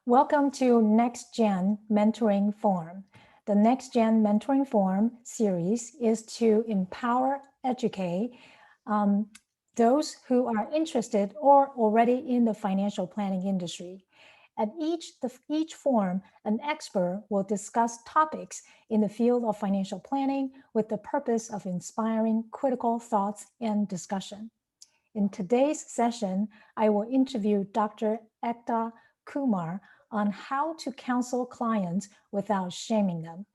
Welcome to Next Gen Mentoring Forum. The Next Gen Mentoring Forum series is to empower, educate those who are interested or already in the financial planning industry. At each forum, an expert will discuss topics in the field of financial planning with the purpose of inspiring critical thoughts and discussion. In today's session, I will interview Dr. Ekta Kumar on how to counsel clients without shaming them.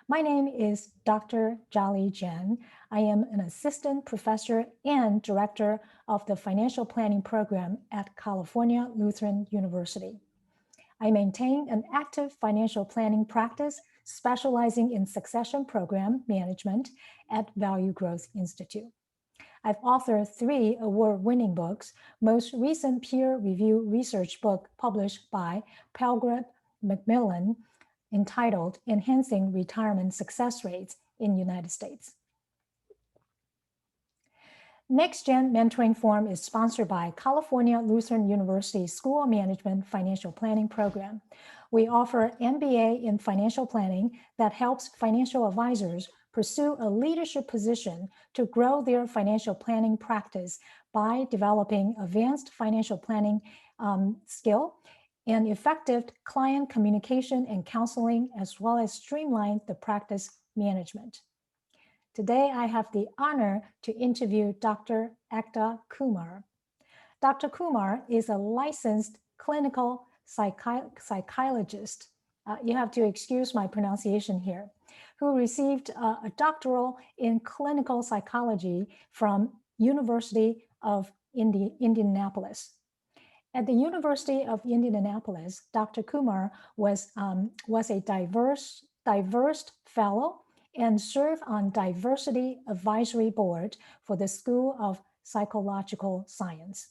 My name is Dr. Chia-Li Chien. I am an assistant professor and director of the financial planning program at California Lutheran University. I maintain an active financial planning practice specializing in succession program management at Value Growth Institute. I've authored 3 award-winning books, most recent peer-reviewed research book published by Palgrave Macmillan entitled Enhancing Retirement Success Rates in the United States. Next Gen Mentoring Forum is sponsored by California Lutheran University School of Management Financial Planning Program. We offer MBA in financial planning that helps financial advisors pursue a leadership position to grow their financial planning practice by developing advanced financial planning skill and effective client communication and counseling, as well as streamline the practice management. Today, I have the honor to interview Dr. Ekta Kumar. Dr. Kumar is a licensed clinical psychologist. You have to excuse my pronunciation here, who received a doctoral in clinical psychology from University of Indianapolis. At the University of Indianapolis, Dr. Kumar was a diverse fellow and served on Diversity Advisory Board for the School of Psychological Science.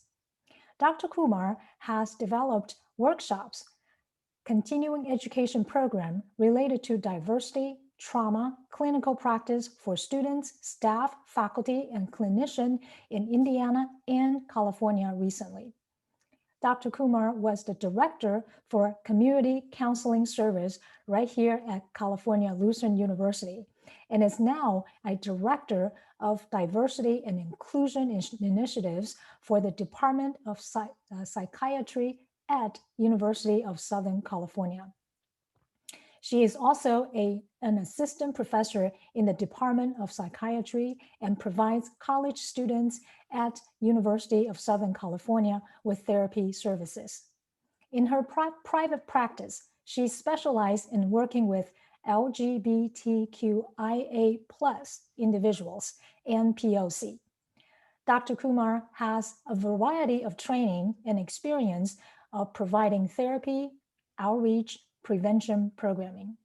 Dr. Kumar has developed workshops, continuing education program related to diversity, trauma, clinical practice for students, staff, faculty, and clinicians in Indiana and California recently. Dr. Kumar was the director for community counseling service right here at California Lutheran University, and is now a director of diversity and inclusion initiatives for the Department of Psychiatry at University of Southern California. She is also an assistant professor in the Department of Psychiatry and provides college students at University of Southern California with therapy services. In her private practice, she specialized in working with LGBTQIA+ individuals and POC. Dr. Kumar has a variety of training and experience of providing therapy, outreach, prevention programming,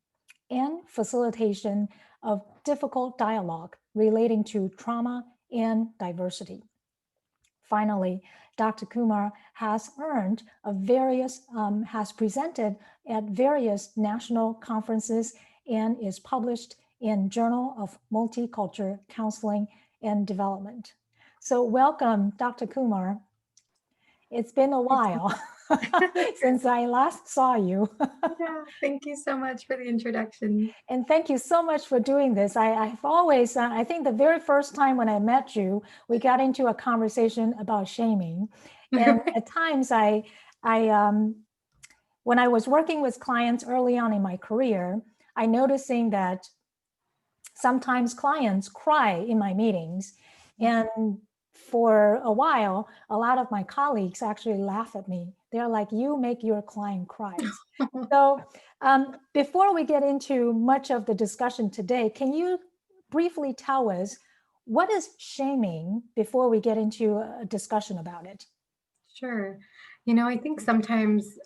and facilitation of difficult dialogue relating to trauma and diversity. Finally, Dr. Kumar has presented at various national conferences and is published in Journal of Multicultural Counseling and Development. So welcome, Dr. Kumar. It's been a while since I last saw you. Yeah, thank you so much for the introduction. And thank you so much for doing this. I've always, I think the very first time when I met you, we got into a conversation about shaming. And at times when I was working with clients early on in my career, I noticing that sometimes clients cry in my meetings. And for a while, a lot of my colleagues actually laugh at me. They're like, you make your client cry. So before we get into much of the discussion today, can you briefly tell us what is shaming before we get into a discussion about it? Sure. You know, I think sometimes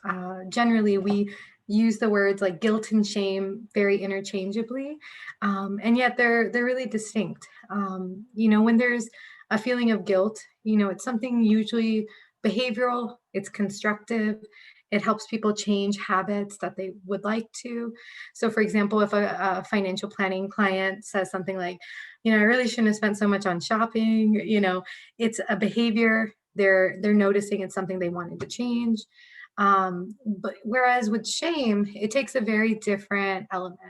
generally we use the words like guilt and shame very interchangeably, and yet they're really distinct. You know, when there's a feeling of guilt, you know, it's something usually behavioral, it's constructive, it helps people change habits that they would like to. So, for example, if a financial planning client says something like, you know, I really shouldn't have spent so much on shopping, you know, it's a behavior they're noticing it's something they wanted to change. But whereas with shame, it takes a very different element.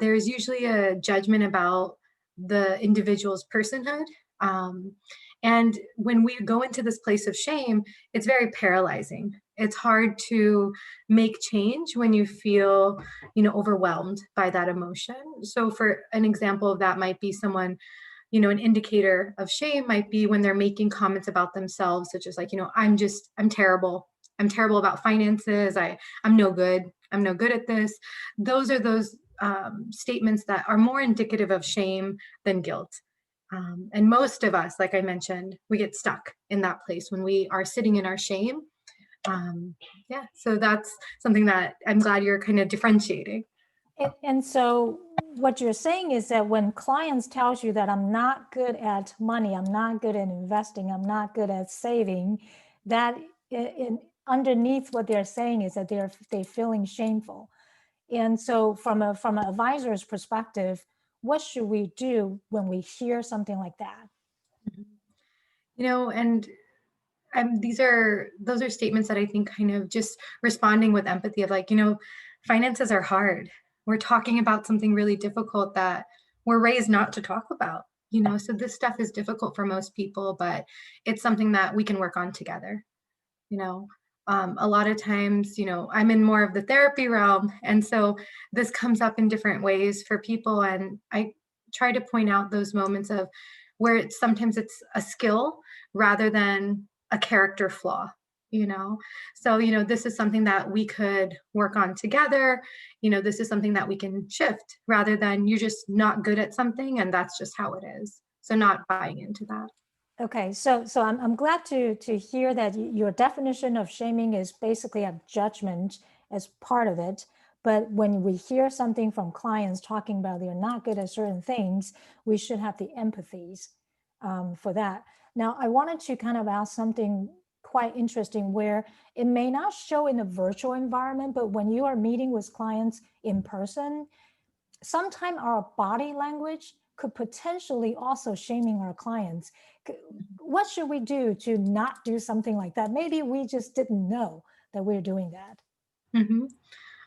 There's usually a judgment about the individual's personhood. Um, and when we go into this place of shame, it's very paralyzing. It's hard to make change when you feel, overwhelmed by that emotion. So, for an example of that, might be someone, an indicator of shame might be when they're making comments about themselves, such as like, I'm terrible. I'm terrible about finances. I'm no good. I'm no good at this. Those statements that are more indicative of shame than guilt. And most of us, like I mentioned, we get stuck in that place when we are sitting in our shame. Yeah, so that's something that I'm glad you're kind of differentiating. And so what you're saying is that when clients tells you that I'm not good at money, I'm not good at investing, I'm not good at saving, that underneath what they're saying is that they're feeling shameful. And so from an advisor's perspective, what should we do when we hear something like that? And those are statements that I think kind of just responding with empathy of like, finances are hard. We're talking about something really difficult that we're raised not to talk about. So this stuff is difficult for most people, but it's something that we can work on together. you know a lot of times, I'm in more of the therapy realm, and so this comes up in different ways for people, and I try to point out those moments of where sometimes it's a skill rather than a character flaw. So this is something that we could work on together. This is something that we can shift rather than you're just not good at something and that's just how it is, so not buying into that. Okay, so I'm glad to hear that your definition of shaming is basically a judgment as part of it. But when we hear something from clients talking about they're not good at certain things, we should have the empathies for that. Now, I wanted to kind of ask something quite interesting where it may not show in a virtual environment, but when you are meeting with clients in person, sometimes our body language could potentially also shaming our clients. What should we do to not do something like that? Maybe we just didn't know that we're doing that. hmm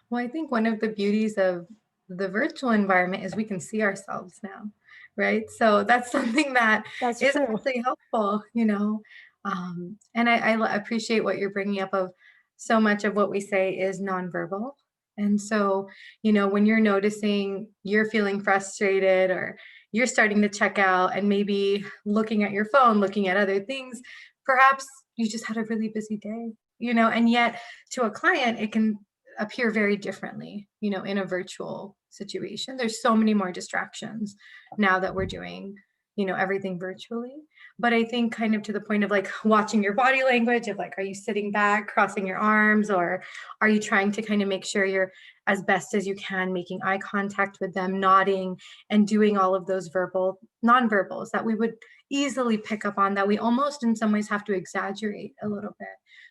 Well, I think one of the beauties of the virtual environment is we can see ourselves now, right? So that's something that That's is true. actually helpful. And I appreciate what you're bringing up of so much of what we say is nonverbal. And so, when you're noticing you're feeling frustrated or you're starting to check out and maybe looking at your phone, looking at other things, perhaps you just had a really busy day, and yet to a client, it can appear very differently, in a virtual situation. There's so many more distractions now that we're doing, everything virtually. But I think kind of to the point of like watching your body language of like, are you sitting back, crossing your arms, or are you trying to kind of make sure you're as best as you can, making eye contact with them, nodding, and doing all of those nonverbals that we would easily pick up on, that we almost in some ways have to exaggerate a little bit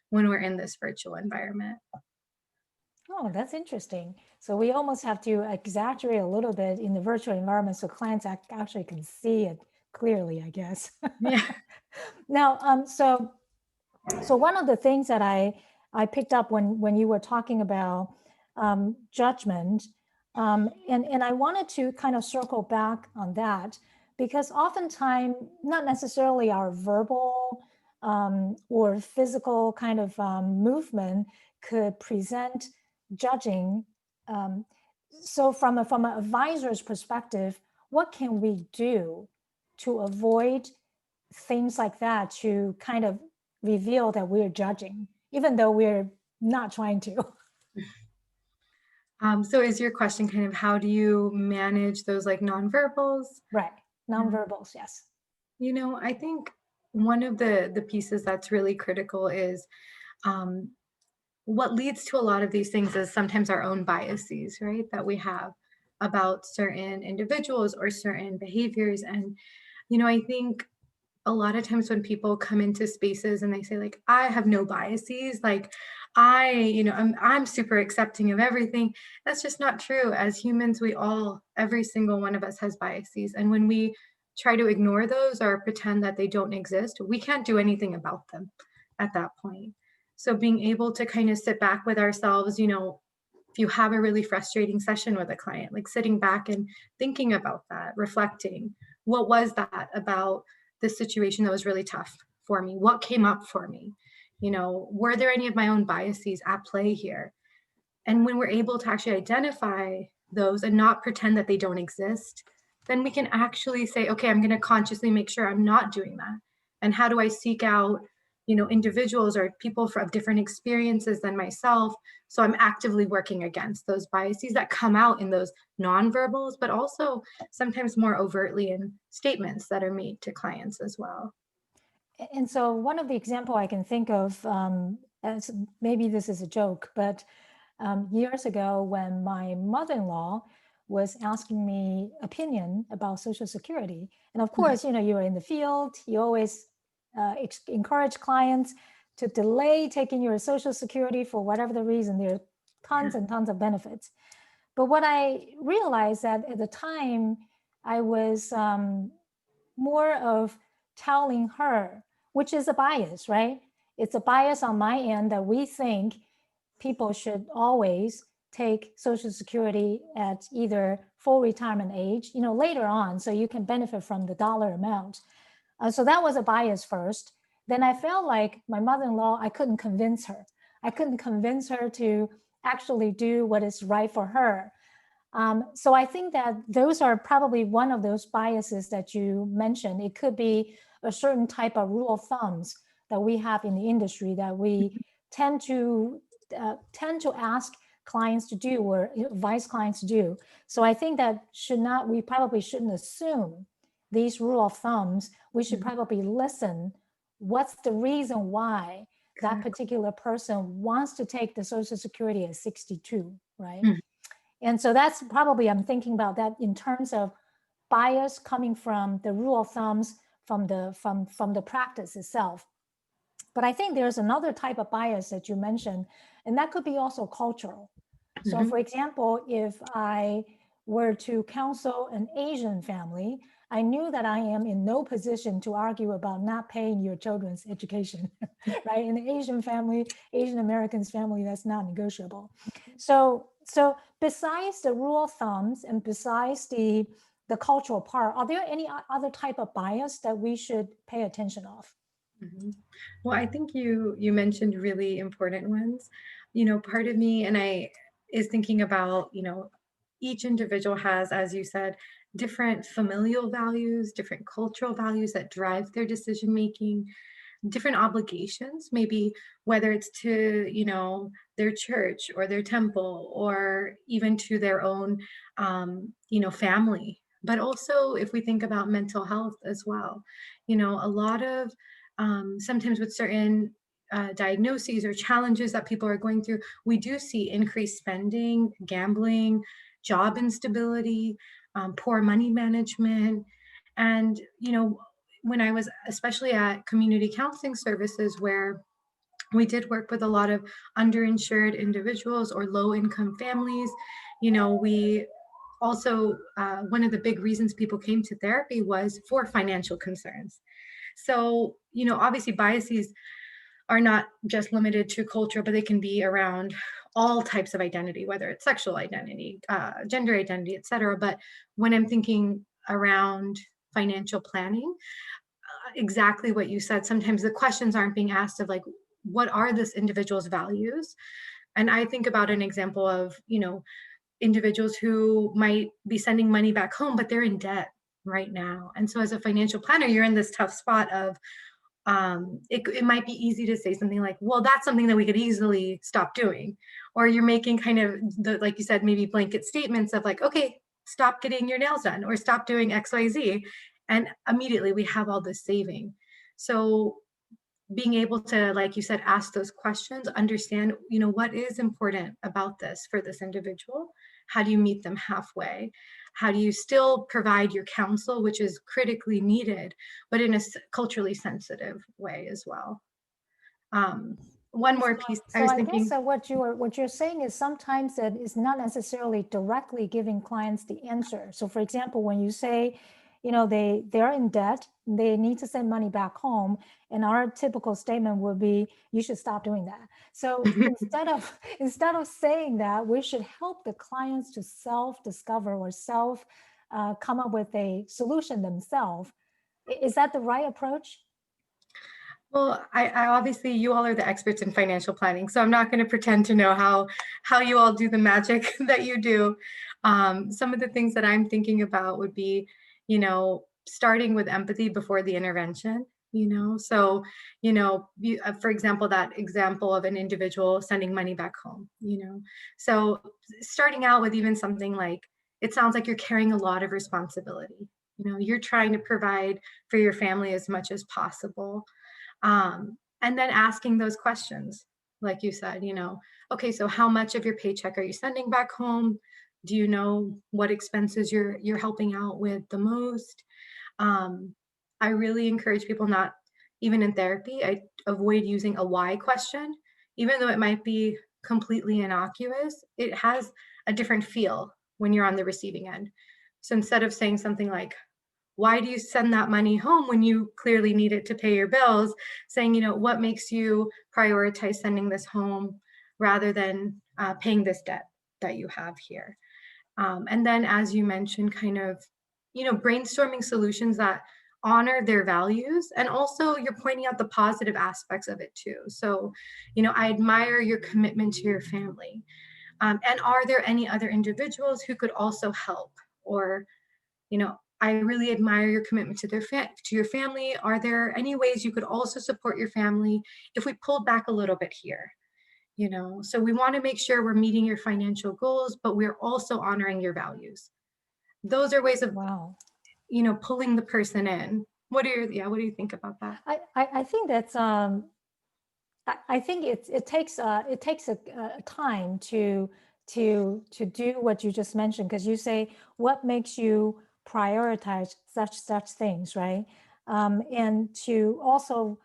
when we're in this virtual environment. Oh, that's interesting. So we almost have to exaggerate a little bit in the virtual environment so clients actually can see it clearly, I guess. Yeah. Now, so one of the things that I picked up when you were talking about judgment, and I wanted to kind of circle back on that because oftentimes not necessarily our verbal or physical kind of movement could present judging. Um, so from an advisor's perspective, what can we do to avoid things like that to kind of reveal that we're judging, even though we're not trying to? So is your question kind of how do you manage those like nonverbals? Right. Yeah. Nonverbals, yes. I think one of the pieces that's really critical is um, what leads to a lot of these things is sometimes our own biases, right? That we have about certain individuals or certain behaviors. And, I think a lot of times when people come into spaces and they say like I have no biases, like I'm super accepting of everything, that's just not true. As humans, every single one of us has biases, and when we try to ignore those or pretend that they don't exist, we can't do anything about them at that point. So being able to kind of sit back with ourselves, if you have a really frustrating session with a client, like sitting back and thinking about that, reflecting, what was that about this situation that was really tough for me? What came up for me? Were there any of my own biases at play here? And when we're able to actually identify those and not pretend that they don't exist, then we can actually say, okay, I'm going to consciously make sure I'm not doing that. And how do I seek out, individuals or people of different experiences than myself? So I'm actively working against those biases that come out in those nonverbals, but also sometimes more overtly in statements that are made to clients as well. And so one of the example I can think of, as maybe this is a joke, but years ago when my mother-in-law was asking me opinion about Social Security, and of course, you're in the field, you always encourage clients to delay taking your Social Security for whatever the reason. There are tons and tons of benefits. But what I realized that at the time, I was more of telling her, which is a bias, right? It's a bias on my end that we think people should always take Social Security at either full retirement age, later on, so you can benefit from the dollar amount. So that was a bias first. Then I felt like my mother-in-law, I couldn't convince her. I couldn't convince her to actually do what is right for her. So I think that those are probably one of those biases that you mentioned. It could be a certain type of rule of thumbs that we have in the industry that we tend to ask clients to do or advise clients to do. So I think that we probably shouldn't assume these rule of thumbs. We should probably listen. What's the reason why that particular person wants to take the Social Security at 62, right? Mm. And so that's probably, I'm thinking about that in terms of bias coming from the rule of thumbs from the practice itself. But I think there's another type of bias that you mentioned, and that could be also cultural. So for example, if I were to counsel an Asian family, I knew that I am in no position to argue about not paying your children's education, right? In the Asian family, Asian Americans family, that's not negotiable. So besides the rule of thumbs and besides the cultural part, are there any other type of bias that we should pay attention of? Well, I think you mentioned really important ones. Part of me and I is thinking about, each individual has, as you said, different familial values, different cultural values that drive their decision making, different obligations, maybe whether it's to, their church or their temple or even to their own, family. But also, if we think about mental health as well, a lot of sometimes with certain diagnoses or challenges that people are going through, we do see increased spending, gambling, job instability, poor money management. And, when I was especially at community counseling services where we did work with a lot of underinsured individuals or low income families, we also, one of the big reasons people came to therapy was for financial concerns. So, obviously biases are not just limited to culture, but they can be around all types of identity, whether it's sexual identity, gender identity, et cetera. But when I'm thinking around financial planning, exactly what you said, sometimes the questions aren't being asked of like, what are this individual's values? And I think about an example of, individuals who might be sending money back home, but they're in debt right now. And so as a financial planner, you're in this tough spot of it might be easy to say something like, well, that's something that we could easily stop doing. Or you're making kind of like you said, maybe blanket statements of like, okay, stop getting your nails done or stop doing XYZ. And immediately we have all this saving. So being able to, like you said, ask those questions, understand, what is important about this for this individual? How do you meet them halfway? How do you still provide your counsel, which is critically needed, but in a culturally sensitive way as well? One more piece I So was I guess thinking. what you're saying is sometimes that is not necessarily directly giving clients the answer. So for example, when you say they're in debt, they need to send money back home, and our typical statement would be, you should stop doing that. So instead of saying that, we should help the clients to self-discover or self come up with a solution themselves. Is that the right approach? Well, I obviously you all are the experts in financial planning, so I'm not going to pretend to know how you all do the magic that you do. Some of the things that I'm thinking about would be, starting with empathy before the intervention. So for example, that example of an individual sending money back home. So starting out with even something like, it sounds like you're carrying a lot of responsibility. You're trying to provide for your family as much as possible, and then asking those questions, like you said, okay, so how much of your paycheck are you sending back home? Do you know what expenses you're helping out with the most? Um, I really encourage people, not even in therapy, I avoid using a why question, even though it might be completely innocuous. It has a different feel when you're on the receiving end. So instead of saying something like, why do you send that money home when you clearly need it to pay your bills? Saying, what makes you prioritize sending this home rather than paying this debt that you have here? And then, as you mentioned, kind of, brainstorming solutions that honor their values. And also, you're pointing out the positive aspects of it too. So, I admire your commitment to your family. And are there any other individuals who could also help? Or, I really admire your commitment to to your family. Are there any ways you could also support your family if we pulled back a little bit here? So we want to make sure we're meeting your financial goals, but we're also honoring your values. Those are ways of, Wow. pulling the person in. What do you think about that? I think that's I think it takes a time to do what you just mentioned, because you say what makes you prioritize such things, right? And to also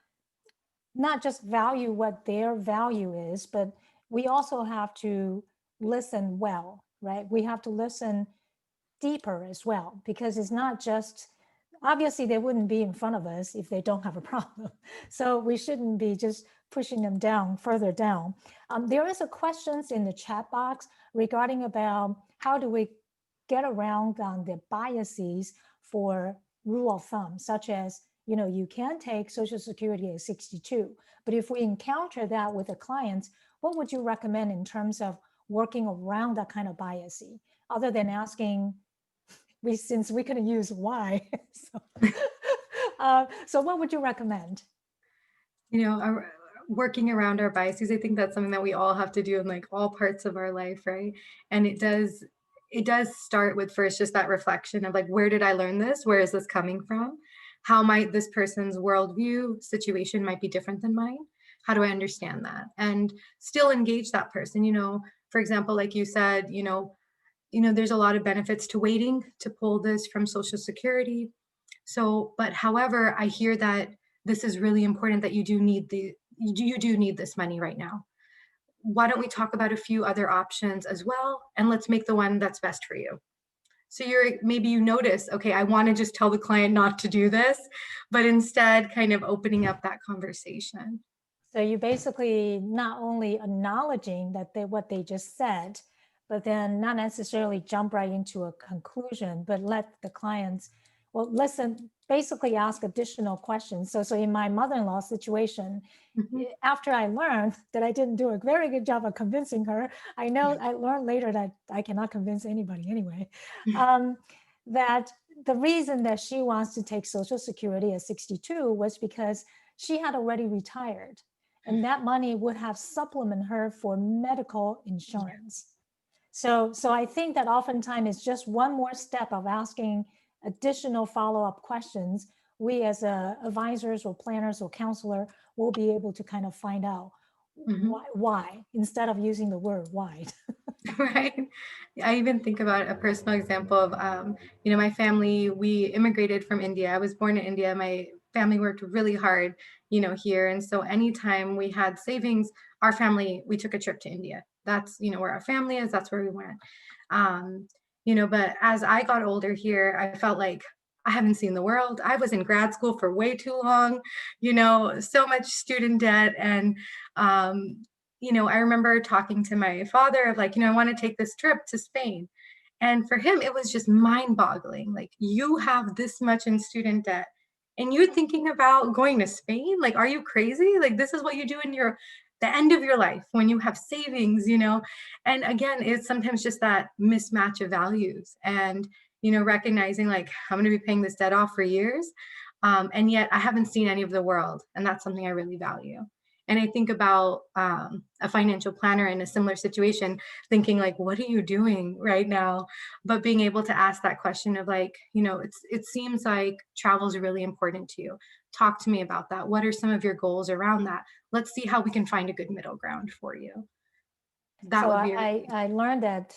not just value what their value is, but we also have to listen well, right? We have to listen deeper as well, because it's not just, obviously they wouldn't be in front of us if they don't have a problem. So we shouldn't be just pushing them down further down. There is a questions in the chat box regarding about how do we get around the biases for rule of thumb, such as, you can take Social Security at 62, but if we encounter that with a client, what would you recommend in terms of working around that kind of bias, other than asking, since we couldn't use why. So what would you recommend? Working around our biases, I think that's something that we all have to do in like all parts of our life, right? And it does start with first just that reflection of like, where did I learn this? Where is this coming from? How might this person's worldview situation might be different than mine? How do I understand that and still engage that person? For example, like you said, there's a lot of benefits to waiting to pull this from Social Security. So, but however, I hear that this is really important, that you do need this money right now. Why don't we talk about a few other options as well, and let's make the one that's best for you. So maybe you notice, okay, I want to just tell the client not to do this, but instead kind of opening up that conversation. So you basically not only acknowledging that what they just said, but then not necessarily jump right into a conclusion, but let the clients, well, listen, basically ask additional questions. So in my mother-in-law situation, Mhm. after I learned that I didn't do a very good job of convincing her, I learned later that I cannot convince anybody anyway, that the reason that she wants to take Social Security at 62 was because she had already retired, and that money would have supplement her for medical insurance. So I think that oftentimes it's just one more step of asking additional follow-up questions. We as advisors or planners or counselor will be able to kind of find out Mhm. why instead of using the word why. Right. I even think about a personal example of, my family, we immigrated from India. I was born in India. My family worked really hard, here. And so anytime we had savings, we took a trip to India. That's, where our family is. That's where we went. But as I got older here, I felt like I haven't seen the world. I was in grad school for way too long, so much student debt. And, I remember talking to my father of like, I want to take this trip to Spain. And for him, it was just mind boggling. Like, you have this much in student debt and you're thinking about going to Spain? Like, are you crazy? Like, this is what you do in the end of your life when you have savings. And again, it's sometimes just that mismatch of values. And recognizing like I'm going to be paying this debt off for years. And yet I haven't seen any of the world. And that's something I really value. And I think about a financial planner in a similar situation, thinking like, what are you doing right now? But being able to ask that question of like, it seems like travel is really important to you. Talk to me about that. What are some of your goals around that? Let's see how we can find a good middle ground for you. That So would be I learned that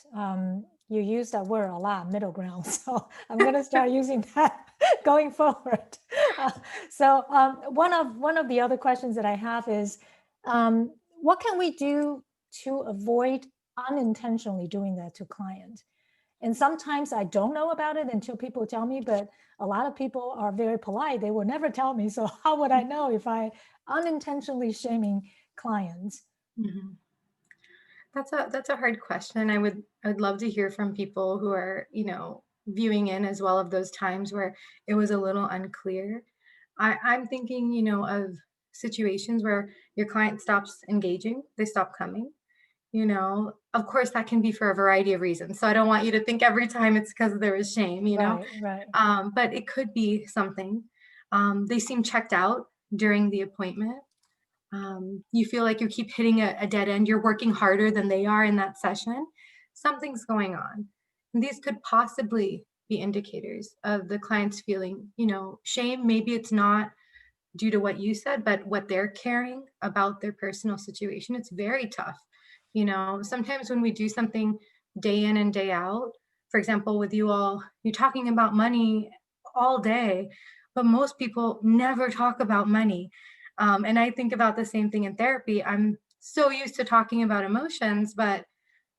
you use that word a lot, middle ground. So I'm going to start using that going forward. So one of the other questions that I have is, what can we do to avoid unintentionally doing that to clients? And sometimes I don't know about it until people tell me, but a lot of people are very polite. They will never tell me. So how would I know if I unintentionally shaming clients? Mhm. That's a hard question. I would love to hear from people who are, viewing in as well of those times where it was a little unclear. I'm thinking, of situations where your client stops engaging, they stop coming. Of course that can be for a variety of reasons. So I don't want you to think every time it's because there was shame. Right, right. But it could be something. They seem checked out during the appointment. You feel like you keep hitting a dead end, you're working harder than they are in that session, something's going on. And these could possibly be indicators of the client's feeling, shame. Maybe it's not due to what you said, but what they're caring about their personal situation. It's very tough. Sometimes when we do something day in and day out, for example, with you all, you're talking about money all day, but most people never talk about money. And I think about the same thing in therapy. I'm so used to talking about emotions, but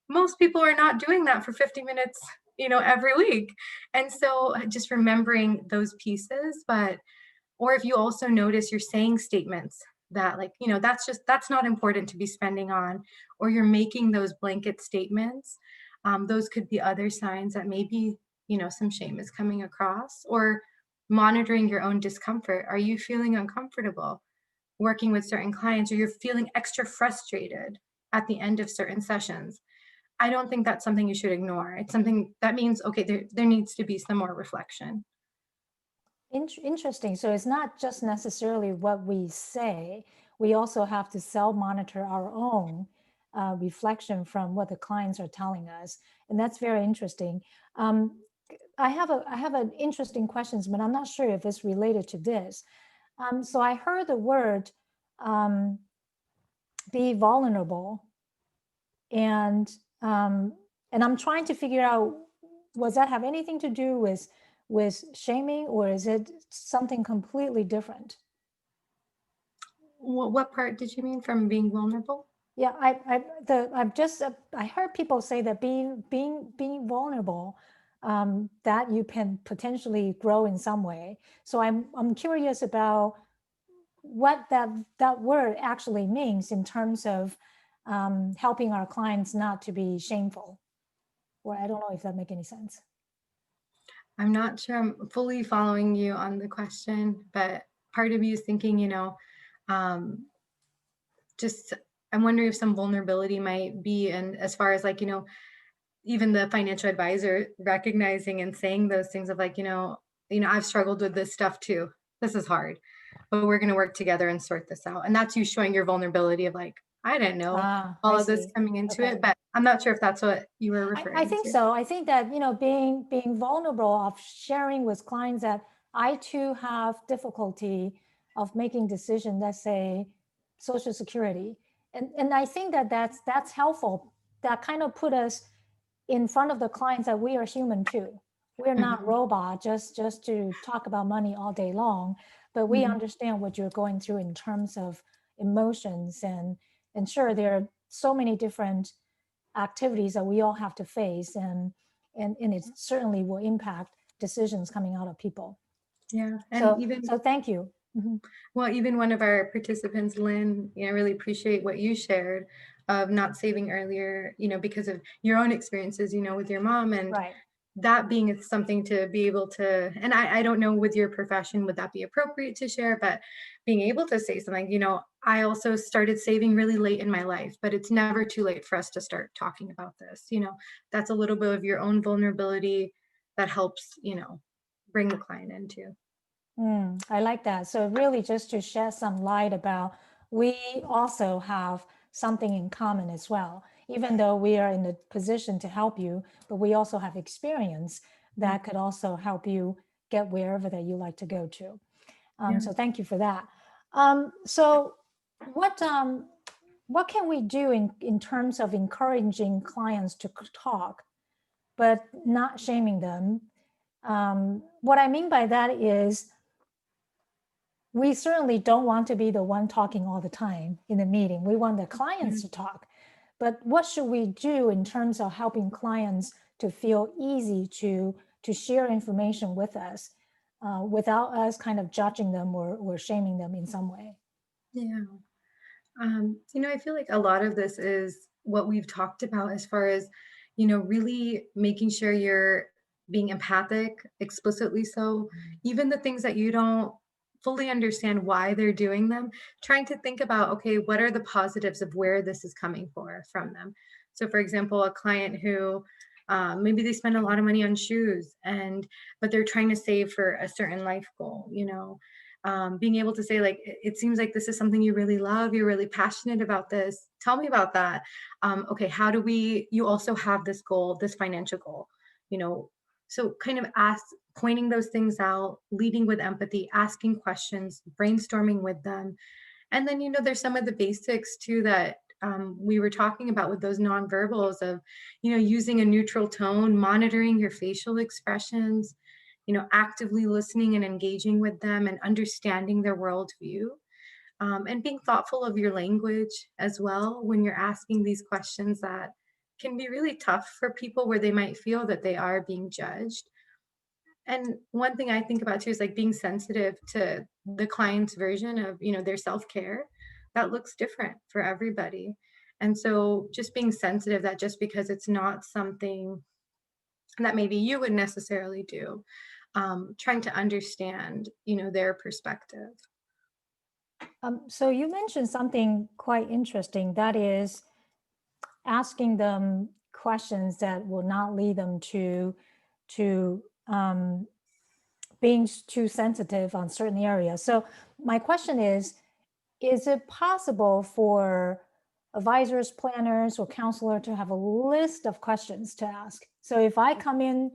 most people are not doing that for 50 minutes, every week. And so just remembering those pieces, but or if you also notice you're saying statements that like, that's not important to be spending on, or you're making those blanket statements, those could be other signs that maybe, some shame is coming across. Or monitoring your own discomfort. Are you feeling uncomfortable working with certain clients, or you're feeling extra frustrated at the end of certain sessions? I don't think that's something you should ignore. It's something that means, okay, there needs to be some more reflection. Interesting. So it's not just necessarily what we say. We also have to self-monitor our own reflection from what the clients are telling us, and that's very interesting. Um, I have an interesting questions, but I'm not sure if it's related to this. So I heard the word um, "be vulnerable," and um, and I'm trying to figure out, was that have anything to do with shaming, or is it something completely different? What part did you mean from being vulnerable? Yeah, I've just I heard people say that being vulnerable, that you can potentially grow in some way. So I'm curious about what that word actually means in terms of helping our clients not to be shameful. Or I don't know if that make any sense. I'm not sure I'm fully following you on the question, but part of me is thinking, um, just I'm wondering if some vulnerability might be, and as far as like, even the financial advisor recognizing and saying those things of like, I've struggled with this stuff too. This is hard, but we're going to work together and sort this out. And that's you showing your vulnerability of like, I didn't know Ah, all I of this see. coming into Okay. it, but I'm not sure if that's what you were I referring think to. so. I think that, being vulnerable of sharing with clients that I too have difficulty of making decisions, let's say Social Security. And I think that that's helpful. That kind of put us in front of the clients that we are human too. We're not Mhm, robot just to talk about money all day long, but we mhm, understand what you're going through in terms of emotions, and sure, there are so many different activities that we all have to face, and it certainly will impact decisions coming out of people. Yeah. And So, even, so thank you. Mhm. well, even one of our participants, Lynn, I really appreciate what you shared of not saving earlier, because of your own experiences, with your mom, and Right. that being something to be able to, and I don't know with your profession, would that be appropriate to share, but being able to say something, I also started saving really late in my life, but it's never too late for us to start talking about this. That's a little bit of your own vulnerability that helps, bring the client into. I like that. So really just to shed some light about, we also have something in common as well. Even though we are in the position to help you, but we also have experience that could also help you get wherever that you like to go to. Yeah. So thank you for that. So what can we do in terms of encouraging clients to talk, but not shaming them? What I mean by that is, we certainly don't want to be the one talking all the time in the meeting. We want the clients to talk. But what should we do in terms of helping clients to feel easy to share information with us without us kind of judging them or shaming them in some way? Yeah. I feel like a lot of this is what we've talked about as far as, really making sure you're being empathic, explicitly so. Even the things that you don't fully understand why they're doing them, trying to think about, okay, what are the positives of where this is coming from them? So, for example, a client who maybe they spend a lot of money on shoes, but they're trying to save for a certain life goal, being able to say, like, it seems like this is something you really love, you're really passionate about this, tell me about that. Okay, how do you also have this goal, this financial goal, you know so kind of pointing those things out, leading with empathy, asking questions, brainstorming with them. And then, there's some of the basics too that we were talking about with those nonverbals of, using a neutral tone, monitoring your facial expressions, actively listening and engaging with them and understanding their worldview, and being thoughtful of your language as well when you're asking these questions that can be really tough for people where they might feel that they are being judged. And one thing I think about too is like being sensitive to the client's version of, their self-care. That looks different for everybody. And so just being sensitive that just because it's not something that maybe you would necessarily do, trying to understand, their perspective. So you mentioned something quite interesting, that is asking them questions that will not lead them to being too sensitive on certain areas. So my question is it possible for advisors, planners, or counselor to have a list of questions to ask? So if I come in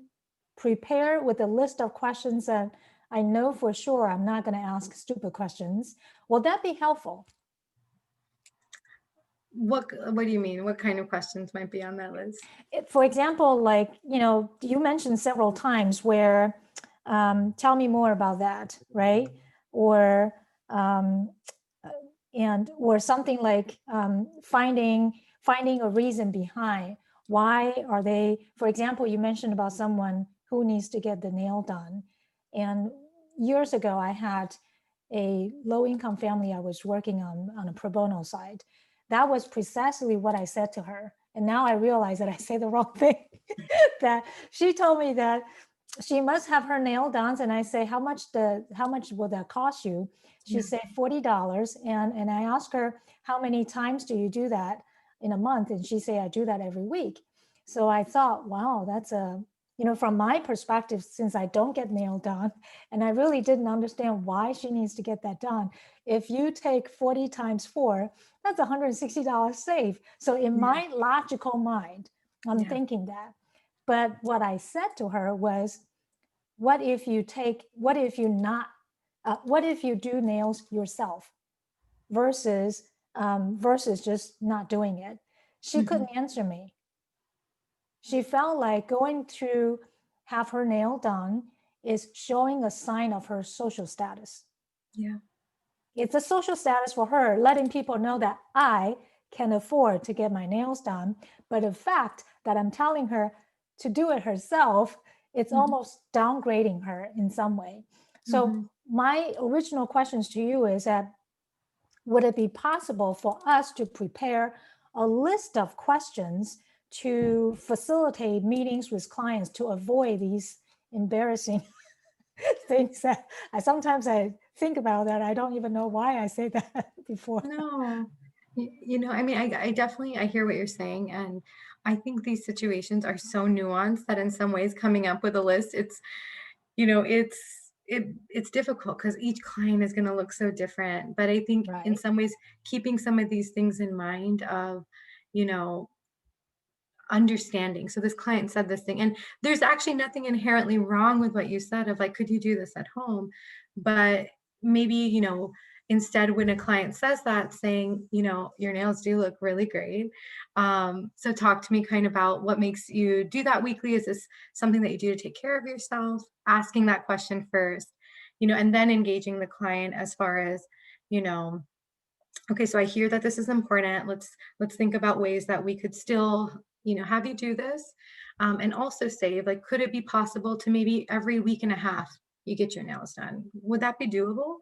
prepared with a list of questions that I know for sure I'm not going to ask stupid questions, will that be helpful? What do you mean? What kind of questions might be on that list? For example, like, you mentioned several times where, tell me more about that, right? Or, um, or something like finding a reason behind why are they, for example, you mentioned about someone who needs to get the nail done. And years ago, I had a low-income family I was working on a pro bono side. That was precisely what I said to her. And now I realize that I say the wrong thing. That she told me that she must have her nail done, and I say, how much will that cost you? She Yeah. said $40. And I asked her, how many times do you do that in a month? And she said, I do that every week. So I thought, wow, that's from my perspective, since I don't get nail done, and I really didn't understand why she needs to get that done. If you take 40 times 4, that's $160 save. So in my logical mind, I'm Yeah. thinking that. But what I said to her was, what if you do nails yourself versus just not doing it? She Mhm. couldn't answer me. She felt like going to have her nail done is showing a sign of her social status. Yeah. It's a social status for her, letting people know that I can afford to get my nails done. But the fact that I'm telling her to do it herself It's Mhm. almost downgrading her in some way. So Mhm. my original questions to you is that, would it be possible for us to prepare a list of questions to facilitate meetings with clients to avoid these embarrassing things that I think about that. I don't even know why I say that before. No. I mean, I definitely I hear what you're saying, and I think these situations are so nuanced that in some ways coming up with a list, it's difficult because each client is gonna look so different. But I think in Right. some ways, keeping some of these things in mind of, you know, understanding. So this client said this thing, and there's actually nothing inherently wrong with what you said of like, could you do this at home? But maybe, instead when a client says that, saying, your nails do look really great. So talk to me kind of about what makes you do that weekly. Is this something that you do to take care of yourself? Asking that question first, and then engaging the client as far as, you know, okay, so I hear that this is important. Let's think about ways that we could still, have you do this, and also say, like, could it be possible to maybe every week and a half you get your nails done? Would that be doable?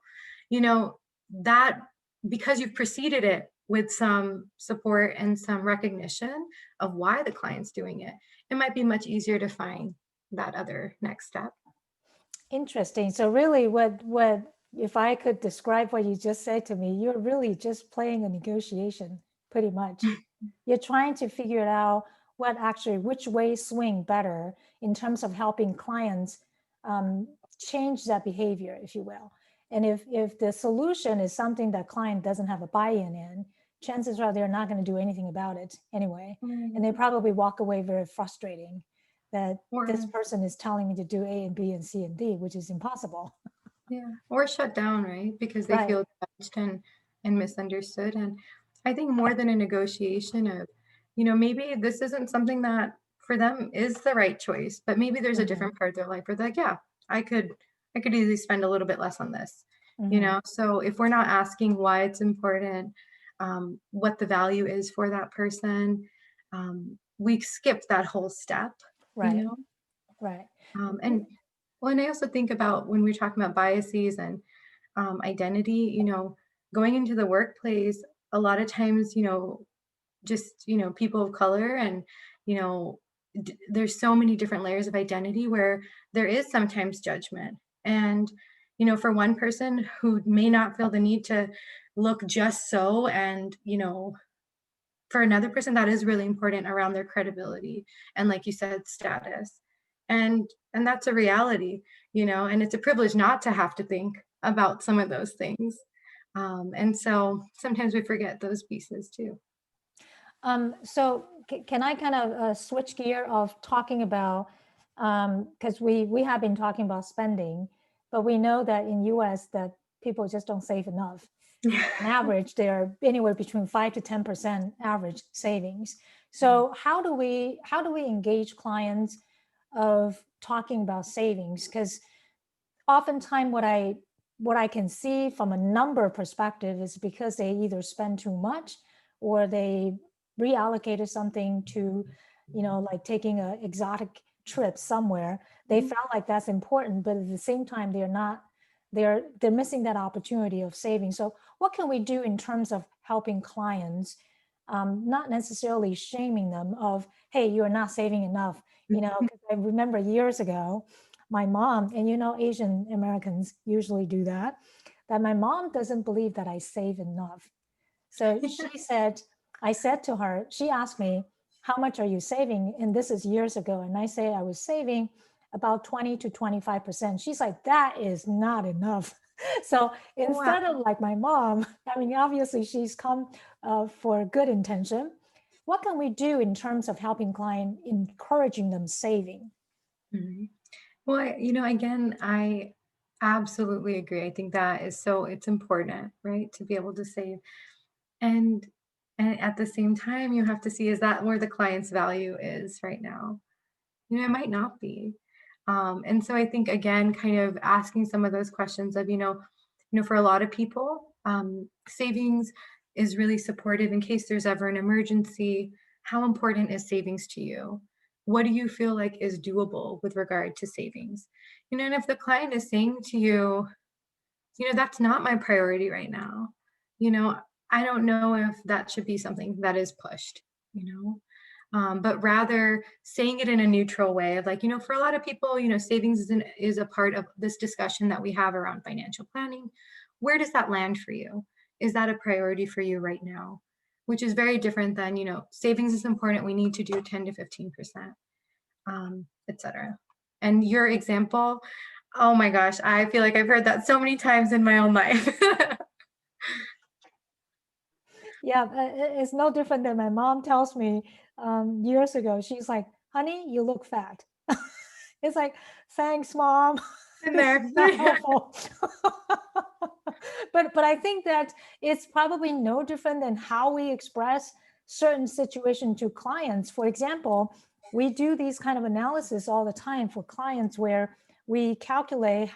That because you've preceded it with some support and some recognition of why the client's doing it, it might be much easier to find that other next step. Interesting. So really what if I could describe what you just said to me, you're really just playing a negotiation, pretty much. You're trying to figure it out which way swing better in terms of helping clients um, change that behavior, if you will. And if the solution is something that client doesn't have a buy-in in, chances are they're not going to do anything about it anyway. And Right. they probably walk away very frustrating that this Or person is telling me to do A and B and C and D, which is impossible. yeah, or shut down, right? Because they Right. feel judged and misunderstood. And I think more than a negotiation of, maybe this isn't something that for them is the right choice, but maybe there's a Hmm. different part of their life where they're like, yeah, I could easily spend a little bit less on this, Hmm. So if we're not asking why it's important, what the value is for that person, we skip that whole step, you Right. know? Right. And well, and I also think about when we're talking about biases and identity, going into the workplace, a lot of times, just, people of color and, you know, there's so many different layers of identity where there is sometimes judgment. And, for one person who may not feel the need to look just so, and, for another person that is really important around their credibility and, like you said, status. And that's a reality, and it's a privilege not to have to think about some of those things. And so sometimes we forget those pieces too. So can I kind of switch gear of talking about, because we have been talking about spending, but we know that in US that people just don't save enough. On average, they're anywhere between 5 to 10% average savings. So how do we engage clients of talking about savings? Because oftentimes what I can see from a number perspective is because they either spend too much or they reallocated something to, like taking an exotic trip somewhere. They Mhm. felt like that's important, but at the same time, they're missing that opportunity of saving. So what can we do in terms of helping clients, not necessarily shaming them of, hey, you're not saving enough, because I remember years ago, my mom, and Asian Americans usually do that my mom doesn't believe that I save enough. So I said to her, she asked me, how much are you saving? And this is years ago. And I say I was saving about 20 to 25%. She's like, that is not enough. So Wow. instead of like my mom, I mean, obviously she's come for good intention. What can we do in terms of helping client, encouraging them saving? Mhm. Well, again, I absolutely agree. I think that is it's important, right? To be able to save. And and at the same time, you have to see, is that where the client's value is right now? It might not be. And so I think again, kind of asking some of those questions of, for a lot of people, savings is really supportive in case there's ever an emergency. How important is savings to you? what do you feel like is doable with regard to savings? And if the client is saying to you, that's not my priority right now, you know, I don't know if that should be something that is pushed, but rather saying it in a neutral way of like, for a lot of people, savings is a part of this discussion that we have around financial planning. Where does that land for you? Is that a priority for you right now? Which is very different than, savings is important. We need to do 10 to 15%, etc. And your example, oh my gosh, I feel like I've heard that so many times in my own life. Yeah, it's no different than my mom tells me years ago. She's like, "Honey, you look fat." It's like, "Thanks, mom." In This there. is not helpful. But I think that it's probably no different than how we express certain situation to clients. For example, we do these kind of analysis all the time for clients where we calculate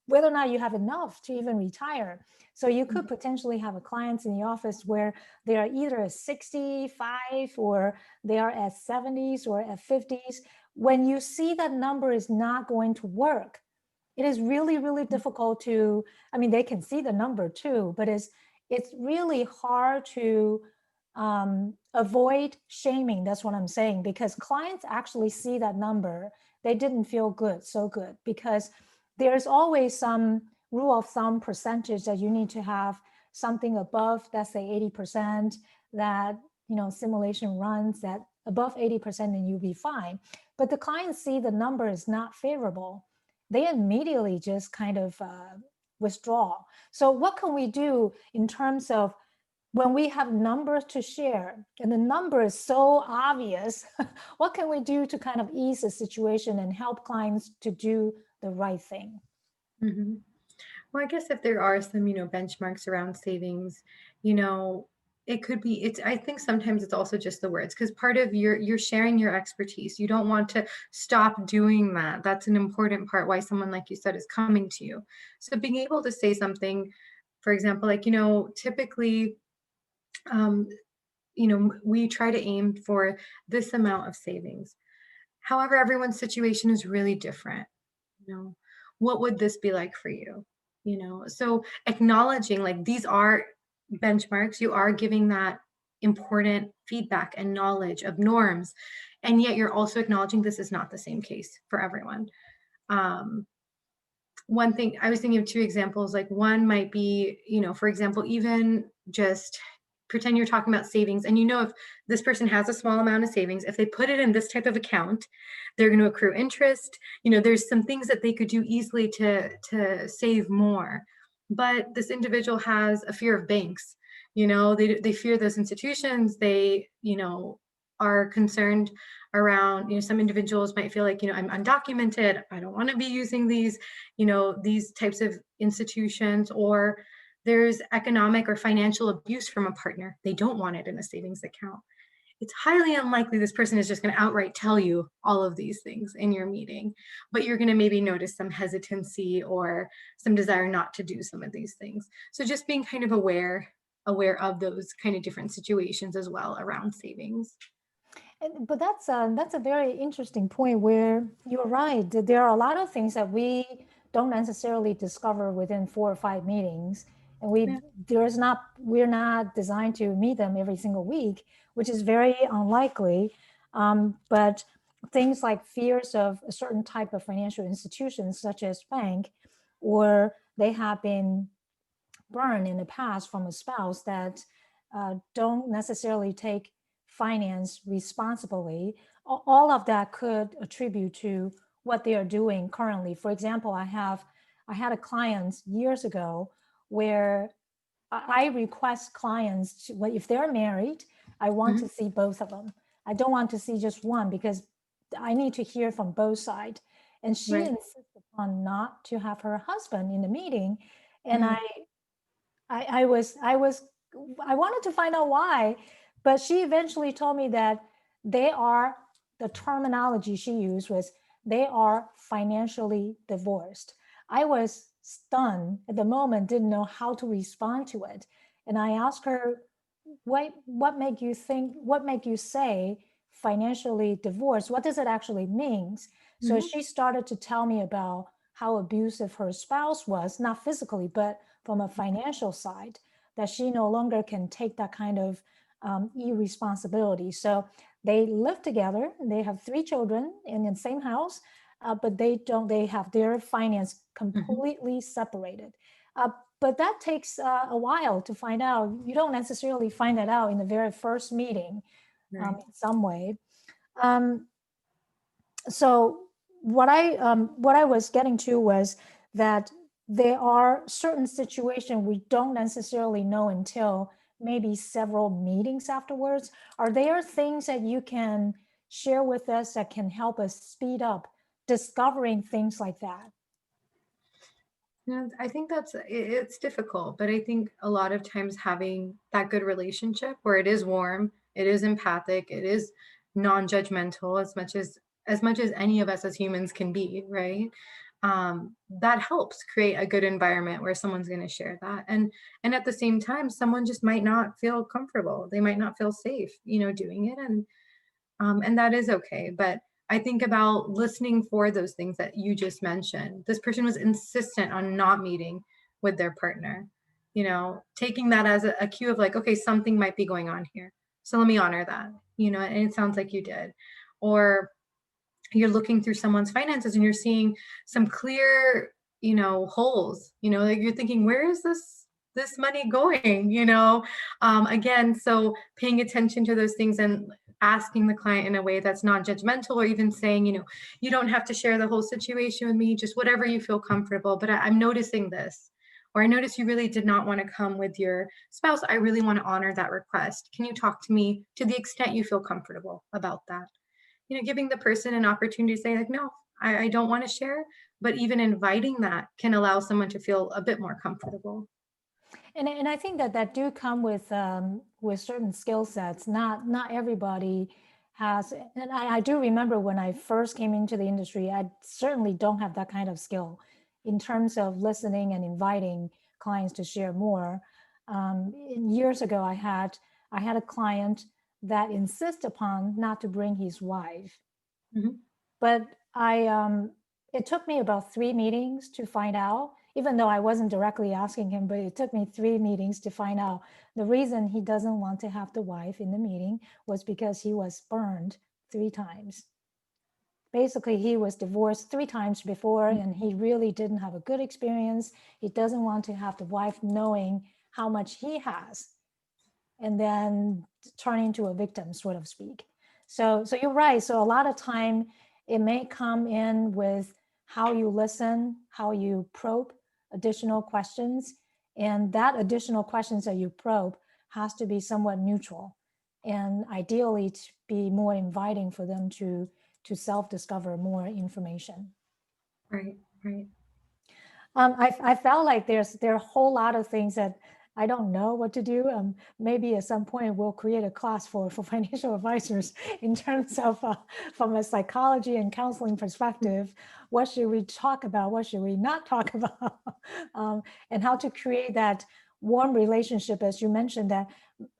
whether or not you have enough to even retire. So you could potentially have a client in the office where they are either at 65 or they are at 70s or at 50s. When you see that number is not going to work, it is really, really difficult to, I mean, they can see the number too, but it's really hard to avoid shaming. That's what I'm saying, because clients actually see that number. They didn't feel good, so good, because there's always some rule of thumb percentage that you need to have something above, let's say 80%, that, simulation runs that above 80% and you'll be fine. But the clients see the number is not favorable. They immediately just kind of withdraw. So what can we do in terms of when we have numbers to share and the number is so obvious, what can we do to kind of ease the situation and help clients to do the right thing? Mhm. Well, I guess if there are some, benchmarks around savings, you know, it could be I think sometimes it's also just the words because part of you're sharing your expertise. You don't want to stop doing that. That's an important part why someone like you said is coming to you. So being able to say something, for example, like, typically um, we try to aim for this amount of savings. However, everyone's situation is really different. you know what would this be like for you? So acknowledging like these are benchmarks, you are giving that important feedback and knowledge of norms, and yet you're also acknowledging this is not the same case for everyone. One thing I was thinking of two examples, like one might be, for example, even just pretend you're talking about savings and if this person has a small amount of savings, if they put it in this type of account, they're going to accrue interest. There's some things that they could do easily to save more. But this individual has a fear of banks. They fear those institutions. They, are concerned around, some individuals might feel like, I'm undocumented, I don't want to be using these types of institutions, or there's economic or financial abuse from a partner. They don't want it in a savings account. It's highly unlikely this person is just going to outright tell you all of these things in your meeting, but you're going to maybe notice some hesitancy or some desire not to do some of these things. So just being kind of aware of those kind of different situations as well around savings. But that's a very interesting point where you're right. There are a lot of things that we don't necessarily discover within 4 or 5 meetings, and Yeah. we're not designed to meet them every single week, which is very unlikely. But things like fears of a certain type of financial institutions, such as bank, or they have been burned in the past from a spouse that don't necessarily take finance responsibly, all of that could attribute to what they are doing currently. For example, I had a client years ago where I request clients to, if they're married, I want to Mhm. see both of them. I don't want to see just one because I need to hear from both sides. And she Right. insisted on not to have her husband in the meeting. And Yeah. I wanted to find out why, but she eventually told me that the terminology she used was they are financially divorced. I was stunned at the moment, didn't know how to respond to it. And I asked her, what make you say financially divorced, what does it actually mean? So Mhm. she started to tell me about how abusive her spouse was, not physically, but from a financial side, that she no longer can take that kind of irresponsibility. So they live together. They have 3 children in the same house, but they have their finance Mhm. completely separated. But that takes a while to find out. You don't necessarily find that out in the very first meeting Right. in some way. Um, so what I was getting to was that there are certain situations we don't necessarily know until maybe several meetings afterwards. Are there things that you can share with us that can help us speed up discovering things like that? Yeah, I think it's difficult, but I think a lot of times having that good relationship where it is warm, it is empathic, it is non-judgmental as much as any of us as humans can be, right? That helps create a good environment where someone's going to share that. And at the same time, someone just might not feel comfortable. They might not feel safe, doing it. And that is okay. But I think about listening for those things that you just mentioned. This person was insistent on not meeting with their partner, taking that as a cue of like, okay, something might be going on here. So let me honor that, and it sounds like you did. Or you're looking through someone's finances and you're seeing some clear, holes, like you're thinking, where is this money going, again, so paying attention to those things and asking the client in a way that's non-judgmental, or even saying, you don't have to share the whole situation with me, just whatever you feel comfortable, but I'm noticing this, or I notice you really did not want to come with your spouse. I really want to honor that request. Can you talk to me to the extent you feel comfortable about that? Giving the person an opportunity to say, like, no, I don't want to share. But even inviting that can allow someone to feel a bit more comfortable. And I think that do come with certain skill sets. Not everybody has. And I do remember when I first came into the industry, I certainly don't have that kind of skill in terms of listening and inviting clients to share more. Years ago, I had a client that insisted upon not to bring his wife, Mhm. but it took me about 3 meetings to find out, even though I wasn't directly asking him, but it took me 3 meetings to find out the reason he doesn't want to have the wife in the meeting was because he was burned 3 times. Basically, he was divorced 3 times before, and he really didn't have a good experience. He doesn't want to have the wife knowing how much he has and then turn into a victim, so to speak. So you're right. So a lot of time it may come in with how you listen, how you probe additional questions, and that additional questions that you probe has to be somewhat neutral, and ideally to be more inviting for them to self-discover more information. Right, right. I felt like there are a whole lot of things that I don't know what to do. Maybe at some point we'll create a class for financial advisors in terms of from a psychology and counseling perspective, what should we talk about, what should we not talk about, and how to create that warm relationship, as you mentioned. That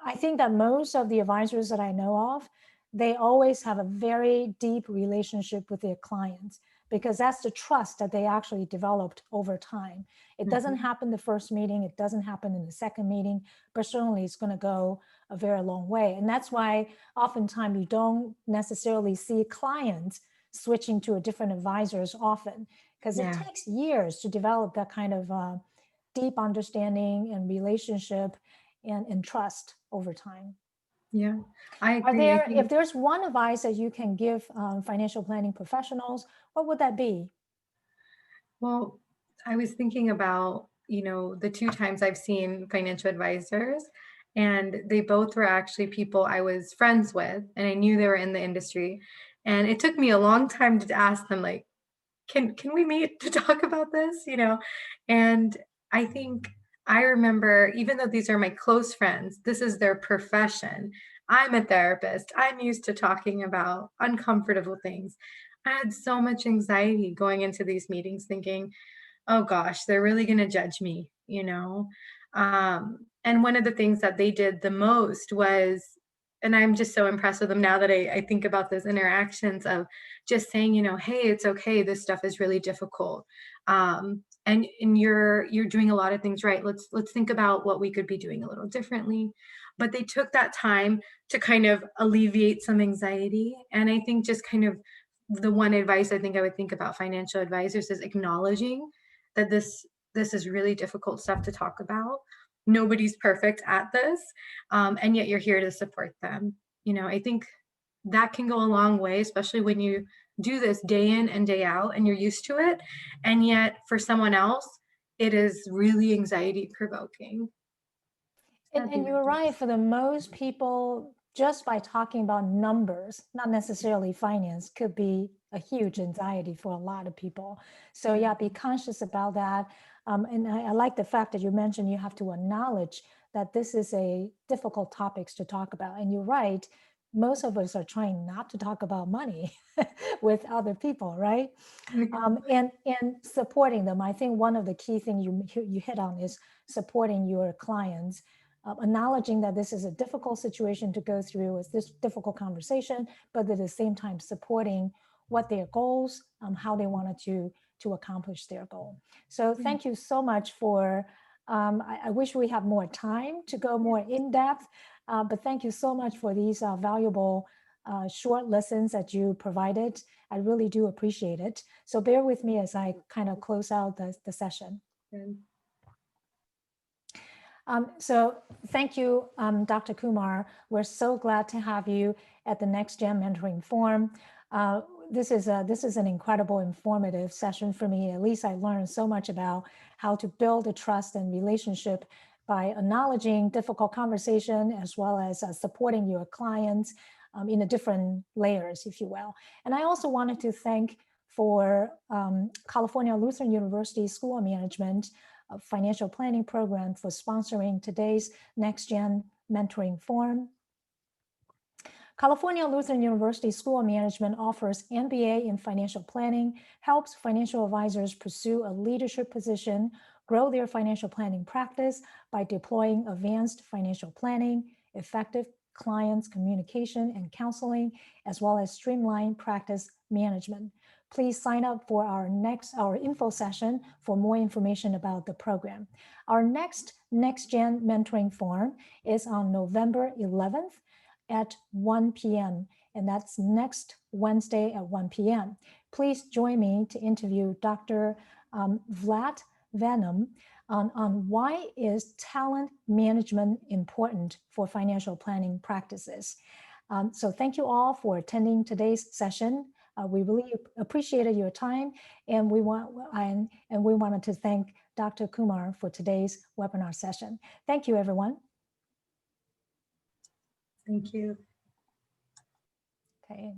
I think that most of the advisors that I know of, they always have a very deep relationship with their clients because that's the trust that they actually developed over time. It doesn't Mhm. happen the first meeting, it doesn't happen in the second meeting, but certainly it's going to go a very long way. And that's why oftentimes you don't necessarily see clients switching to a different advisors often, because it Yeah, takes years to develop that kind of deep understanding and relationship and trust over time. yeah. I Are agree. I there, if think, there's one advice that you can give financial planning professionals, what would that be? well, I was thinking about, the two times I've seen financial advisors, and they both were actually people I was friends with, and I knew they were in the industry. And it took me a long time to ask them, like, can we meet to talk about this, and I think I remember, even though these are my close friends, this is their profession. I'm a therapist. I'm used to talking about uncomfortable things. I had so much anxiety going into these meetings thinking, oh gosh, they're really going to judge me, and one of the things that they did the most was and I'm just so impressed with them now that I think about those interactions of just saying, hey, it's okay. This stuff is really difficult. And you're doing a lot of things right. Let's think about what we could be doing a little differently. But they took that time to kind of alleviate some anxiety. And I think just kind of the one advice I think I would think about financial advisors is acknowledging that this is really difficult stuff to talk about. Nobody's perfect at this, and yet you're here to support them. I think that can go a long way, especially when you do this day in and day out and you're used to it. And yet for someone else, it is really anxiety provoking. And you're right, for the most people, just by talking about numbers, not necessarily finance, could be a huge anxiety for a lot of people. So yeah, be conscious about that. And I like the fact that you mentioned you have to acknowledge that this is a difficult topics to talk about. And you're right, most of us are trying not to talk about money with other people, right? And supporting them. I think one of the key things you hit on is supporting your clients, acknowledging that this is a difficult situation to go through, it's this difficult conversation, but at the same time supporting what their goals, how they wanted to accomplish their goal. So thank you so much for, I wish we have more time to go more in depth, but thank you so much for these valuable short lessons that you provided. I really do appreciate it. So bear with me as I kind of close out the session. So thank you, Dr. Kumar. We're so glad to have you at the Next Gen Mentoring Forum. This is an incredible, informative session for me. At least I learned so much about how to build a trust and relationship by acknowledging difficult conversation as well as supporting your clients in the different layers, if you will. And I also wanted to thank for California Lutheran University School of Management Financial Planning Program for sponsoring today's Next Gen Mentoring Forum. California Lutheran University School of Management offers MBA in financial planning, helps financial advisors pursue a leadership position, grow their financial planning practice by deploying advanced financial planning, effective clients communication and counseling, as well as streamlined practice management. Please sign up for our info session for more information about the program. Our next Gen Mentoring Forum is on November 11th at 1 p.m. and that's next Wednesday at 1 p.m. Please join me to interview Dr. Vlad Venom on why is talent management important for financial planning practices. So thank you all for attending today's session. We really appreciated your time, and we wanted to thank Dr. Kumar for today's webinar session. Thank you, everyone. Thank you. Okay.